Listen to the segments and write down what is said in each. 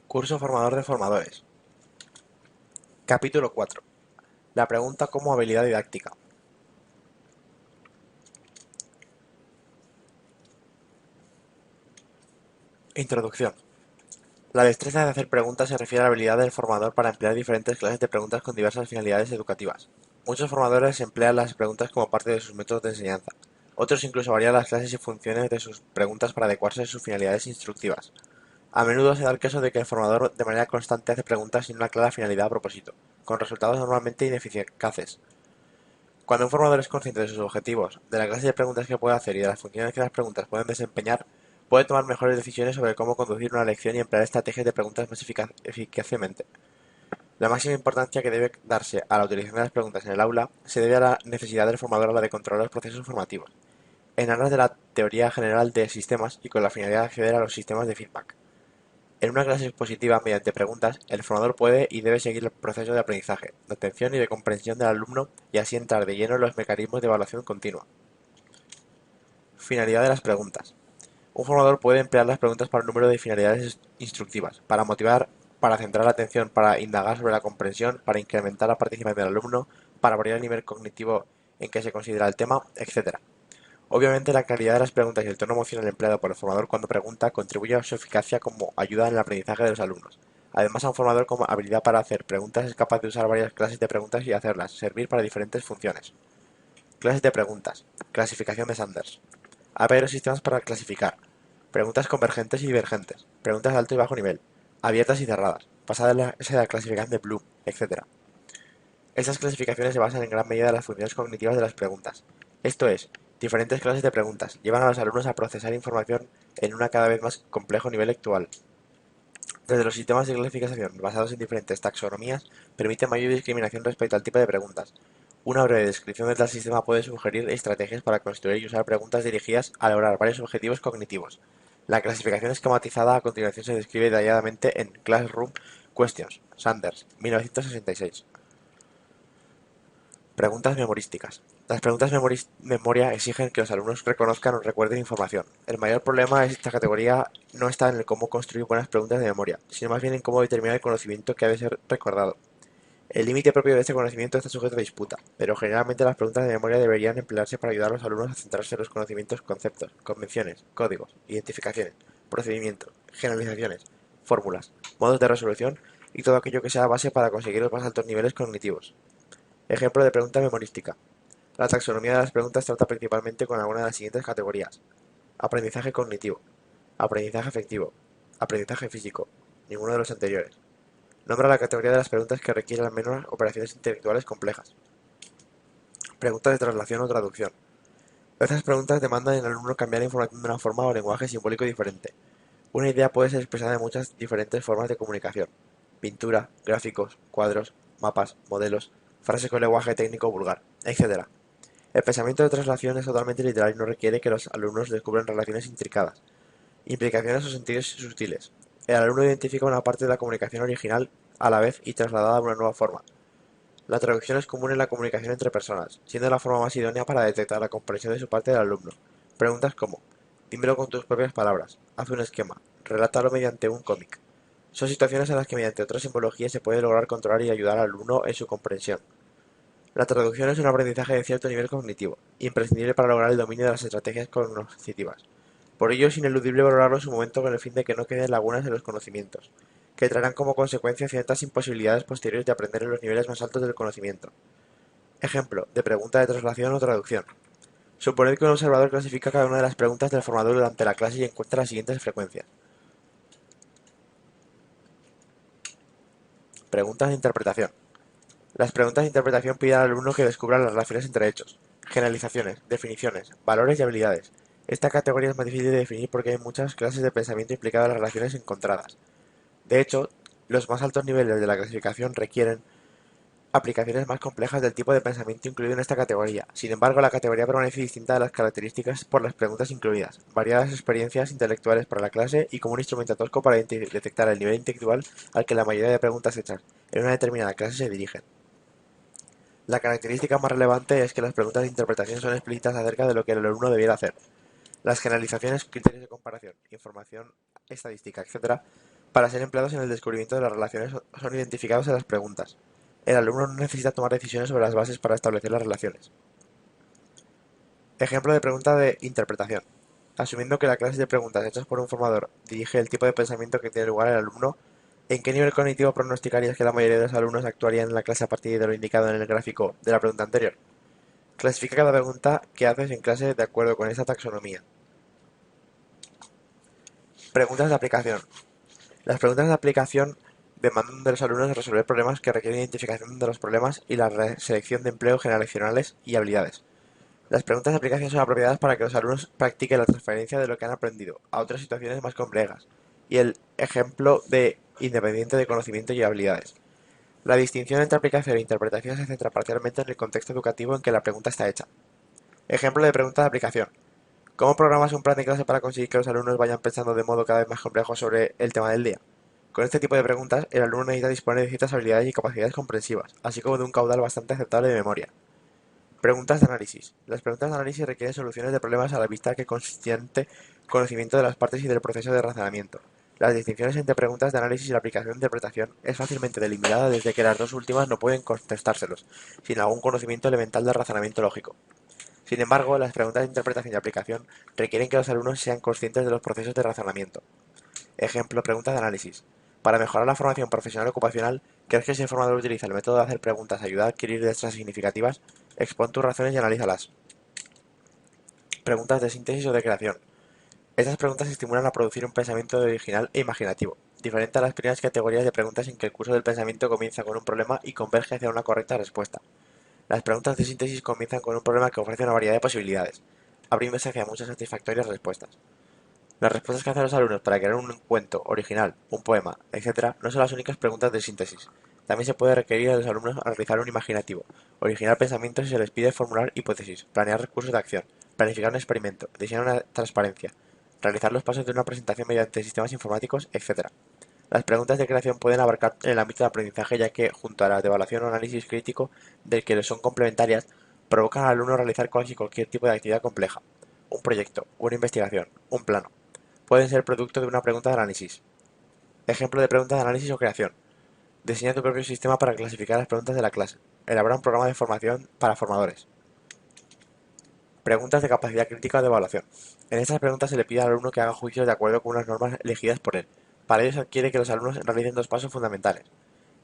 Curso formador de formadores. Capítulo 4. La pregunta como habilidad didáctica. Introducción. La destreza de hacer preguntas se refiere a la habilidad del formador para emplear diferentes clases de preguntas con diversas finalidades educativas. Muchos formadores emplean las preguntas como parte de sus métodos de enseñanza. Otros incluso varían las clases y funciones de sus preguntas para adecuarse a sus finalidades instructivas. A menudo se da el caso de que el formador de manera constante hace preguntas sin una clara finalidad a propósito, con resultados normalmente ineficaces. Cuando un formador es consciente de sus objetivos, de la clase de preguntas que puede hacer y de las funciones que las preguntas pueden desempeñar, puede tomar mejores decisiones sobre cómo conducir una lección y emplear estrategias de preguntas más eficazmente. La máxima importancia que debe darse a la utilización de las preguntas en el aula se debe a la necesidad del formador a la de controlar los procesos formativos, en aras de la teoría general de sistemas y con la finalidad de acceder a los sistemas de feedback. En una clase expositiva, mediante preguntas, el formador puede y debe seguir el proceso de aprendizaje, de atención y de comprensión del alumno y así entrar de lleno en los mecanismos de evaluación continua. Finalidad de las preguntas. Un formador puede emplear las preguntas para un número de finalidades instructivas, para motivar, para centrar la atención, para indagar sobre la comprensión, para incrementar la participación del alumno, para variar el nivel cognitivo en que se considera el tema, etc. Obviamente, la claridad de las preguntas y el tono emocional empleado por el formador cuando pregunta contribuye a su eficacia como ayuda en el aprendizaje de los alumnos. Además, a un formador con habilidad para hacer preguntas es capaz de usar varias clases de preguntas y hacerlas servir para diferentes funciones. Clases de preguntas. Clasificación de Sanders. Hay varios sistemas para clasificar. Preguntas convergentes y divergentes. Preguntas de alto y bajo nivel. Abiertas y cerradas. Basada en la clasificación de Bloom, etc. Estas clasificaciones se basan en gran medida en las funciones cognitivas de las preguntas. Esto es, diferentes clases de preguntas llevan a los alumnos a procesar información en un cada vez más complejo nivel actual. Desde los sistemas de clasificación basados en diferentes taxonomías permiten mayor discriminación respecto al tipo de preguntas. Una breve descripción de tal sistema puede sugerir estrategias para construir y usar preguntas dirigidas a lograr varios objetivos cognitivos. La clasificación esquematizada a continuación se describe detalladamente en Classroom Questions, Sanders, 1966. Preguntas memorísticas. Las preguntas memoria exigen que los alumnos reconozcan o recuerden información. El mayor problema de esta categoría no está en el cómo construir buenas preguntas de memoria, sino más bien en cómo determinar el conocimiento que ha de ser recordado. El límite propio de este conocimiento está sujeto a disputa, pero generalmente las preguntas de memoria deberían emplearse para ayudar a los alumnos a centrarse en los conocimientos, conceptos, convenciones, códigos, identificaciones, procedimientos, generalizaciones, fórmulas, modos de resolución y todo aquello que sea base para conseguir los más altos niveles cognitivos. Ejemplo de pregunta memorística. La taxonomía de las preguntas trata principalmente con alguna de las siguientes categorías: aprendizaje cognitivo, aprendizaje afectivo, aprendizaje físico, ninguno de los anteriores. Nombra la categoría de las preguntas que requieren al menos operaciones intelectuales complejas. Preguntas de traslación o traducción. Estas preguntas demandan en el alumno cambiar información de una forma o lenguaje simbólico diferente. Una idea puede ser expresada de muchas diferentes formas de comunicación: pintura, gráficos, cuadros, mapas, modelos, frases con lenguaje técnico vulgar, etc. El pensamiento de traslación es totalmente literal y no requiere que los alumnos descubran relaciones intricadas, implicaciones o sentidos sutiles. El alumno identifica una parte de la comunicación original a la vez y trasladada a una nueva forma. La traducción es común en la comunicación entre personas, siendo la forma más idónea para detectar la comprensión de su parte del alumno. Preguntas como: dímelo con tus propias palabras, haz un esquema, relátalo mediante un cómic. Son situaciones en las que mediante otras simbologías se puede lograr controlar y ayudar al alumno en su comprensión. La traducción es un aprendizaje de cierto nivel cognitivo, imprescindible para lograr el dominio de las estrategias cognitivas. Por ello es ineludible valorarlo en su momento con el fin de que no queden lagunas en los conocimientos, que traerán como consecuencia ciertas imposibilidades posteriores de aprender en los niveles más altos del conocimiento. Ejemplo de pregunta de traslación o traducción. Suponed que un observador clasifica cada una de las preguntas del formador durante la clase y encuentra las siguientes frecuencias. Preguntas de interpretación. Las preguntas de interpretación piden al alumno que descubra las relaciones entre hechos, generalizaciones, definiciones, valores y habilidades. Esta categoría es más difícil de definir porque hay muchas clases de pensamiento implicadas en las relaciones encontradas. De hecho, los más altos niveles de la clasificación requieren aplicaciones más complejas del tipo de pensamiento incluido en esta categoría. Sin embargo, la categoría permanece distinta de las características por las preguntas incluidas, variadas experiencias intelectuales para la clase y como un instrumento tosco para detectar el nivel intelectual al que la mayoría de preguntas hechas en una determinada clase se dirigen. La característica más relevante es que las preguntas de interpretación son explícitas acerca de lo que el alumno debiera hacer. Las generalizaciones, criterios de comparación, información estadística, etc., Para ser empleados en el descubrimiento de las relaciones son identificados en las preguntas. El alumno no necesita tomar decisiones sobre las bases para establecer las relaciones. Ejemplo de pregunta de interpretación. Asumiendo que la clase de preguntas hechas por un formador dirige el tipo de pensamiento que tiene lugar el alumno, ¿en qué nivel cognitivo pronosticarías que la mayoría de los alumnos actuarían en la clase a partir de lo indicado en el gráfico de la pregunta anterior? Clasifica cada pregunta que haces en clase de acuerdo con esta taxonomía. Preguntas de aplicación. Las preguntas de aplicación demandan de los alumnos resolver problemas que requieren identificación de los problemas y la selección de empleo generacionales y habilidades. Las preguntas de aplicación son apropiadas para que los alumnos practiquen la transferencia de lo que han aprendido a otras situaciones más complejas y el ejemplo de independiente de conocimiento y habilidades. La distinción entre aplicación e interpretación se centra parcialmente en el contexto educativo en que la pregunta está hecha. Ejemplo de pregunta de aplicación. ¿Cómo programas un plan de clase para conseguir que los alumnos vayan pensando de modo cada vez más complejo sobre el tema del día? Con este tipo de preguntas, el alumno necesita disponer de ciertas habilidades y capacidades comprensivas, así como de un caudal bastante aceptable de memoria. Preguntas de análisis. Las preguntas de análisis requieren soluciones de problemas a la vista que consciente conocimiento de las partes y del proceso de razonamiento. Las distinciones entre preguntas de análisis y la aplicación de interpretación es fácilmente delimitada desde que las dos últimas no pueden contestárselos, sin algún conocimiento elemental del razonamiento lógico. Sin embargo, las preguntas de interpretación y aplicación requieren que los alumnos sean conscientes de los procesos de razonamiento. Ejemplo, preguntas de análisis. Para mejorar la formación profesional ocupacional, ¿crees que si el formador utiliza el método de hacer preguntas ayuda a adquirir destrezas significativas? Expon tus razones y analízalas. Preguntas de síntesis o de creación. Estas preguntas estimulan a producir un pensamiento original e imaginativo, diferente a las primeras categorías de preguntas en que el curso del pensamiento comienza con un problema y converge hacia una correcta respuesta. Las preguntas de síntesis comienzan con un problema que ofrece una variedad de posibilidades, abriéndose hacia muchas satisfactorias respuestas. Las respuestas que hacen los alumnos para crear un cuento original, un poema, etc., no son las únicas preguntas de síntesis. También se puede requerir a los alumnos a realizar un imaginativo, originar pensamientos si se les pide formular hipótesis, planear recursos de acción, planificar un experimento, diseñar una transparencia, realizar los pasos de una presentación mediante sistemas informáticos, etc. Las preguntas de creación pueden abarcar el ámbito de aprendizaje ya que, junto a las de evaluación o análisis crítico, del que son complementarias, provocan al alumno a realizar cualquier tipo de actividad compleja. Un proyecto, una investigación, un plano. Pueden ser producto de una pregunta de análisis. Ejemplo de pregunta de análisis o creación. Diseña tu propio sistema para clasificar las preguntas de la clase. Elabora un programa de formación para formadores. Preguntas de capacidad crítica o de evaluación. En estas preguntas se le pide al alumno que haga juicios de acuerdo con unas normas elegidas por él. Para ello se adquiere que los alumnos realicen dos pasos fundamentales.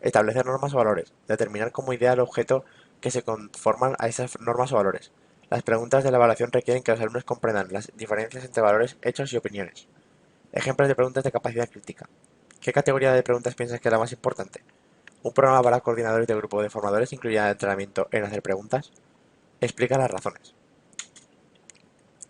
Establecer normas o valores. Determinar como idea el objeto que se conforman a esas normas o valores. Las preguntas de la evaluación requieren que los alumnos comprendan las diferencias entre valores, hechos y opiniones. Ejemplos de preguntas de capacidad crítica. ¿Qué categoría de preguntas piensas que es la más importante? ¿Un programa para coordinadores de grupo de formadores incluirá entrenamiento en hacer preguntas? Explica las razones.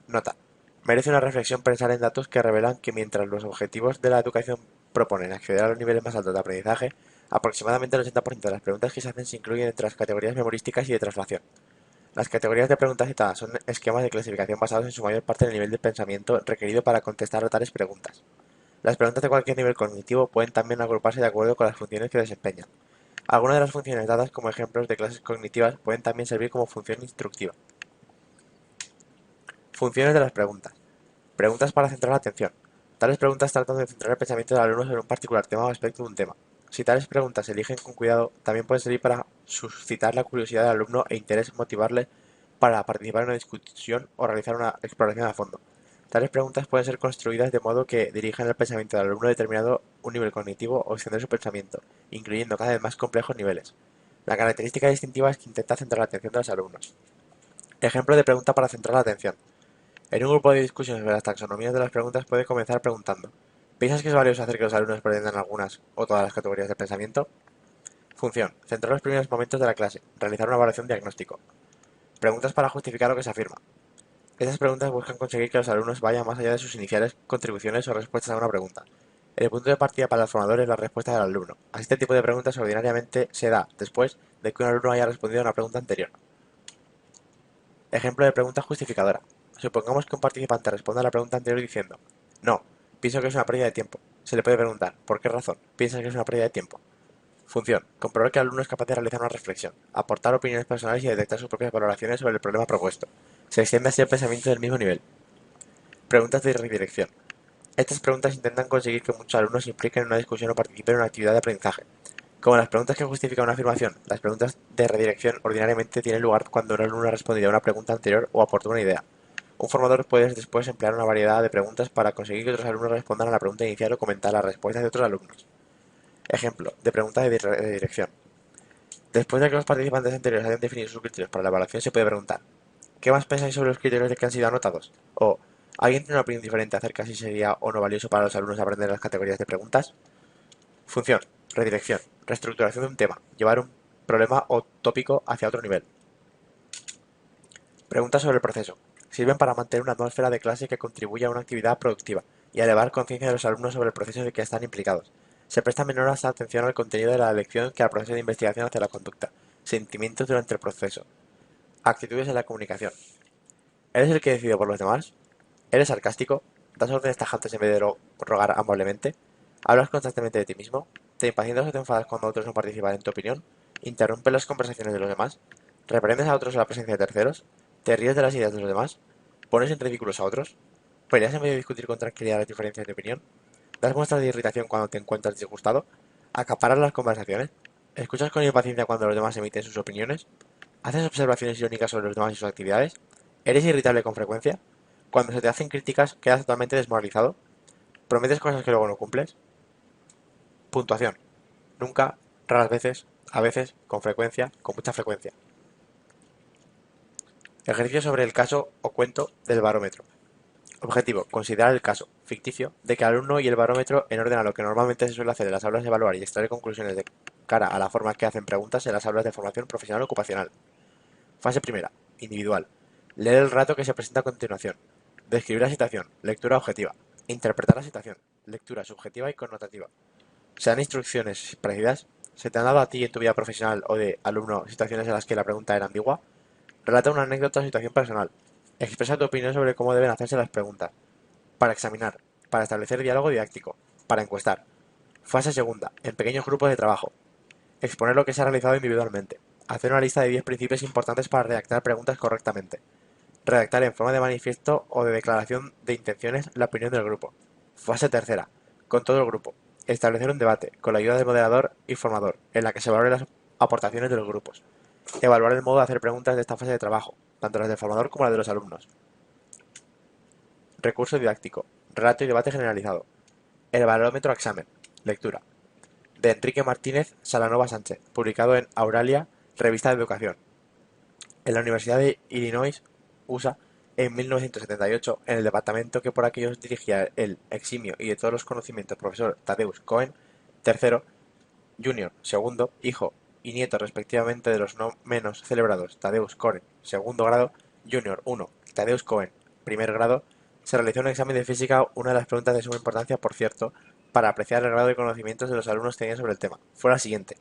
Nota. Merece una reflexión pensar en datos que revelan que mientras los objetivos de la educación proponen acceder a los niveles más altos de aprendizaje, aproximadamente el 80% de las preguntas que se hacen se incluyen entre las categorías memorísticas y de traslación. Las categorías de preguntas citadas son esquemas de clasificación basados en su mayor parte en el nivel de pensamiento requerido para contestar a tales preguntas. Las preguntas de cualquier nivel cognitivo pueden también agruparse de acuerdo con las funciones que desempeñan. Algunas de las funciones dadas como ejemplos de clases cognitivas pueden también servir como función instructiva. Funciones de las preguntas. Preguntas para centrar la atención. Tales preguntas tratan de centrar el pensamiento del alumno sobre un particular tema o aspecto de un tema. Si tales preguntas se eligen con cuidado, también pueden servir para suscitar la curiosidad del alumno e interés motivarle para participar en una discusión o realizar una exploración a fondo. Tales preguntas pueden ser construidas de modo que dirijan el pensamiento del alumno determinado un nivel cognitivo o extender su pensamiento, incluyendo cada vez más complejos niveles. La característica distintiva es que intenta centrar la atención de los alumnos. Ejemplo de pregunta para centrar la atención. En un grupo de discusión sobre las taxonomías de las preguntas puede comenzar preguntando: ¿piensas que es valioso hacer que los alumnos aprendan algunas o todas las categorías de pensamiento? Función: centrar los primeros momentos de la clase, realizar una evaluación diagnóstico. Preguntas para justificar lo que se afirma. Estas preguntas buscan conseguir que los alumnos vayan más allá de sus iniciales contribuciones o respuestas a una pregunta. El punto de partida para los formadores es la respuesta del alumno. Así, este tipo de preguntas ordinariamente se da después de que un alumno haya respondido a una pregunta anterior. Ejemplo de pregunta justificadora. Supongamos que un participante responde a la pregunta anterior diciendo: no, pienso que es una pérdida de tiempo. Se le puede preguntar: ¿por qué razón piensas que es una pérdida de tiempo? Función: comprobar que el alumno es capaz de realizar una reflexión, aportar opiniones personales y detectar sus propias valoraciones sobre el problema propuesto. Se extiende así el pensamiento del mismo nivel. Preguntas de redirección. Estas preguntas intentan conseguir que muchos alumnos se impliquen en una discusión o participen en una actividad de aprendizaje. Como las preguntas que justifican una afirmación, las preguntas de redirección ordinariamente tienen lugar cuando un alumno ha respondido a una pregunta anterior o aportó una idea. Un formador puede después emplear una variedad de preguntas para conseguir que otros alumnos respondan a la pregunta inicial o comentar las respuestas de otros alumnos. Ejemplo de pregunta de redirección. Después de que los participantes anteriores hayan definido sus criterios para la evaluación, se puede preguntar: ¿qué más pensáis sobre los criterios de que han sido anotados? O ¿alguien tiene una opinión diferente acerca de si sería o no valioso para los alumnos aprender las categorías de preguntas? Función: redirección, reestructuración de un tema, llevar un problema o tópico hacia otro nivel. Preguntas sobre el proceso. Sirven para mantener una atmósfera de clase que contribuya a una actividad productiva y a elevar conciencia de los alumnos sobre el proceso en el que están implicados. Se presta menor atención al contenido de la lección que al proceso de investigación hacia la conducta, sentimientos durante el proceso. Actitudes en la comunicación. ¿Eres el que decide por los demás? ¿Eres sarcástico? ¿Das órdenes tajantes en vez de rogar amablemente? ¿Hablas constantemente de ti mismo? ¿Te impacientas o te enfadas cuando otros no participan en tu opinión? ¿Interrumpes las conversaciones de los demás? ¿Reprendes a otros en la presencia de terceros? ¿Te ríes de las ideas de los demás? ¿Pones en ridículos a otros? ¿Peleas en medio de discutir con tranquilidad las diferencias de opinión? ¿Das muestras de irritación cuando te encuentras disgustado? ¿Acaparas las conversaciones? ¿Escuchas con impaciencia cuando los demás emiten sus opiniones? ¿Haces observaciones irónicas sobre los demás y sus actividades? ¿Eres irritable con frecuencia? Cuando se te hacen críticas, ¿quedas totalmente desmoralizado? ¿Prometes cosas que luego no cumples? Puntuación. Nunca, raras veces, a veces, con frecuencia, con mucha frecuencia. Ejercicio sobre el caso o cuento del barómetro. Objetivo: considerar el caso, ficticio, de que el alumno y el barómetro, en orden a lo que normalmente se suele hacer en las aulas de evaluar y extraer conclusiones de cara a la forma que hacen preguntas en las aulas de formación profesional o ocupacional. Fase primera. Individual. Leer el relato que se presenta a continuación. Describir la situación. Lectura objetiva. Interpretar la situación. Lectura subjetiva y connotativa. ¿Se dan instrucciones parecidas? ¿Se te han dado a ti en tu vida profesional o de alumno situaciones en las que la pregunta era ambigua? Relata una anécdota o situación personal. Expresa tu opinión sobre cómo deben hacerse las preguntas. Para examinar. Para establecer diálogo didáctico. Para encuestar. Fase segunda. En pequeños grupos de trabajo. Exponer lo que se ha realizado individualmente. Hacer una lista de 10 principios importantes para redactar preguntas correctamente. Redactar en forma de manifiesto o de declaración de intenciones la opinión del grupo. Fase tercera. Con todo el grupo. Establecer un debate, con la ayuda del moderador y formador, en la que se valoren las aportaciones de los grupos. Evaluar el modo de hacer preguntas de esta fase de trabajo, tanto las del formador como las de los alumnos. Recurso didáctico. Relato y debate generalizado. El barómetro examen. Lectura. De Enrique Martínez Salanova Sánchez, publicado en Auralia, Revista de Educación, en la Universidad de Illinois, USA, en 1978, en el departamento que por aquellos dirigía el eximio y de todos los conocimientos profesor Tadeusz Cohen, tercero, Junior, segundo, hijo y nieto respectivamente de los no menos celebrados Tadeusz Cohen, segundo grado, Junior 1, Tadeusz Cohen, primer grado, se realizó un examen de física, una de las preguntas de suma importancia, por cierto, para apreciar el grado de conocimientos de los alumnos tenían sobre el tema. Fue la siguiente.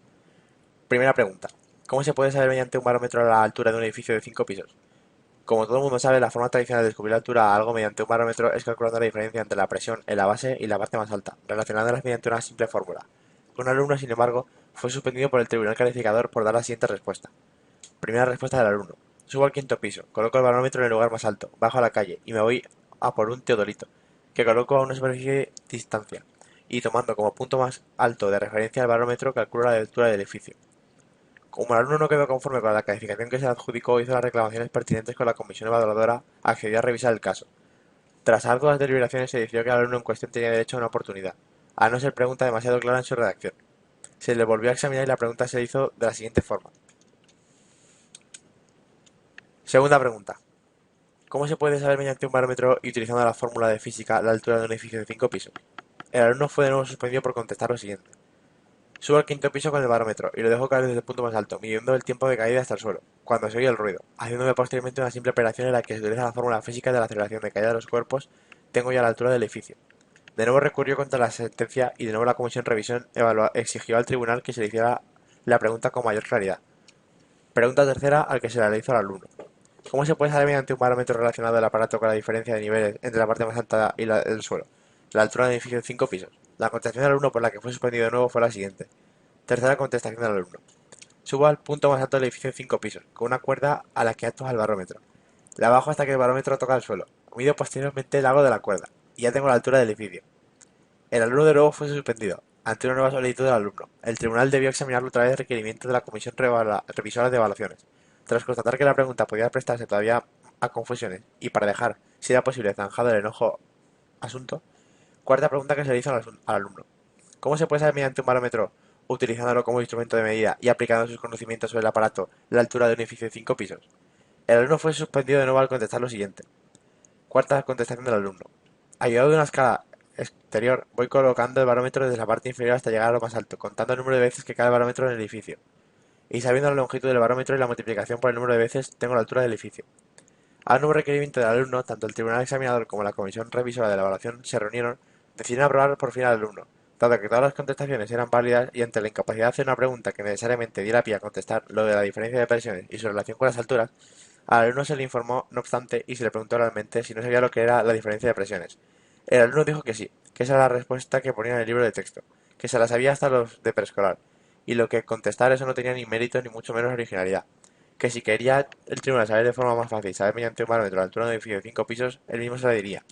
Primera pregunta. ¿Cómo se puede saber mediante un barómetro la altura de un edificio de 5 pisos? Como todo el mundo sabe, la forma tradicional de descubrir la altura a algo mediante un barómetro es calculando la diferencia entre la presión en la base y la parte más alta, relacionándolas mediante una simple fórmula. Un alumno, sin embargo, fue suspendido por el tribunal calificador por dar la siguiente respuesta. Primera respuesta del alumno. Subo al quinto piso, coloco el barómetro en el lugar más alto, bajo a la calle y me voy a por un teodolito, que coloco a una superficie de distancia, y tomando como punto más alto de referencia el barómetro calculo la altura del edificio. Como el alumno no quedó conforme con la calificación que se le adjudicó, hizo las reclamaciones pertinentes con la comisión evaluadora, accedió a revisar el caso. Tras arduas deliberaciones se decidió que el alumno en cuestión tenía derecho a una oportunidad, a no ser pregunta demasiado clara en su redacción. Se le volvió a examinar y la pregunta se hizo de la siguiente forma. Segunda pregunta. ¿Cómo se puede saber mediante un barómetro y utilizando la fórmula de física la altura de un edificio de 5 pisos? El alumno fue de nuevo suspendido por contestar lo siguiente. Subo al quinto piso con el barómetro y lo dejo caer desde el punto más alto, midiendo el tiempo de caída hasta el suelo, cuando se oye el ruido. Haciéndome posteriormente una simple operación en la que se utiliza la fórmula física de la aceleración de caída de los cuerpos, tengo ya la altura del edificio. De nuevo recurrió contra la sentencia y de nuevo la comisión revisión exigió al tribunal que se le hiciera la pregunta con mayor claridad. Pregunta tercera al que se la hizo al alumno. ¿Cómo se puede saber mediante un parámetro relacionado del aparato con la diferencia de niveles entre la parte más alta y la del suelo? La altura del edificio de 5 pisos. La contestación del alumno por la que fue suspendido de nuevo fue la siguiente. Tercera contestación del alumno. Subo al punto más alto del edificio de 5 pisos, con una cuerda a la que ato al barómetro. La bajo hasta que el barómetro toca el suelo. Mido posteriormente el largo de la cuerda, y ya tengo la altura del edificio. El alumno de nuevo fue suspendido, ante una nueva solicitud del alumno. El tribunal debió examinarlo a través de requerimiento de la Comisión Revisora de Evaluaciones. Tras constatar que la pregunta podía prestarse todavía a confusiones y para dejar, si era posible, zanjado el enojo asunto, cuarta pregunta que se le hizo al alumno. ¿Cómo se puede saber mediante un barómetro, utilizándolo como instrumento de medida y aplicando sus conocimientos sobre el aparato, la altura de un edificio de 5 pisos? El alumno fue suspendido de nuevo al contestar lo siguiente. Cuarta contestación del alumno. Ayudado de una escala exterior, voy colocando el barómetro desde la parte inferior hasta llegar a lo más alto, contando el número de veces que cae el barómetro en el edificio. Y sabiendo la longitud del barómetro y la multiplicación por el número de veces, tengo la altura del edificio. Al nuevo requerimiento del alumno, tanto el tribunal examinador como la comisión revisora de la evaluación se reunieron, decidieron aprobar por fin al alumno, dado que todas las contestaciones eran válidas y ante la incapacidad de hacer una pregunta que necesariamente diera pie a contestar lo de la diferencia de presiones y su relación con las alturas, al alumno se le informó, no obstante, y se le preguntó realmente si no sabía lo que era la diferencia de presiones. El alumno dijo que sí, que esa era la respuesta que ponía en el libro de texto, que se la sabía hasta los de preescolar, y lo que contestar eso no tenía ni mérito ni mucho menos originalidad, que si quería el tribunal saber de forma más fácil, saber mediante un barómetro la altura de un edificio de 5 pisos, él mismo se la diría.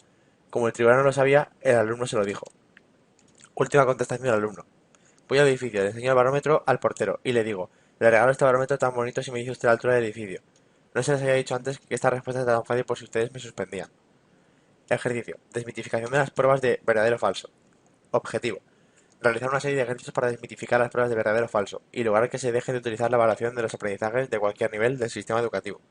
Como el tribunal no lo sabía, el alumno se lo dijo. Última contestación del alumno. Voy al edificio, le enseño el barómetro al portero y le digo, le regalo este barómetro tan bonito si me dice usted la altura del edificio. No se les había dicho antes que esta respuesta era tan fácil por si ustedes me suspendían. Ejercicio. Desmitificación de las pruebas de verdadero o falso. Objetivo. Realizar una serie de ejercicios para desmitificar las pruebas de verdadero o falso y lograr que se deje de utilizar la evaluación de los aprendizajes de cualquier nivel del sistema educativo.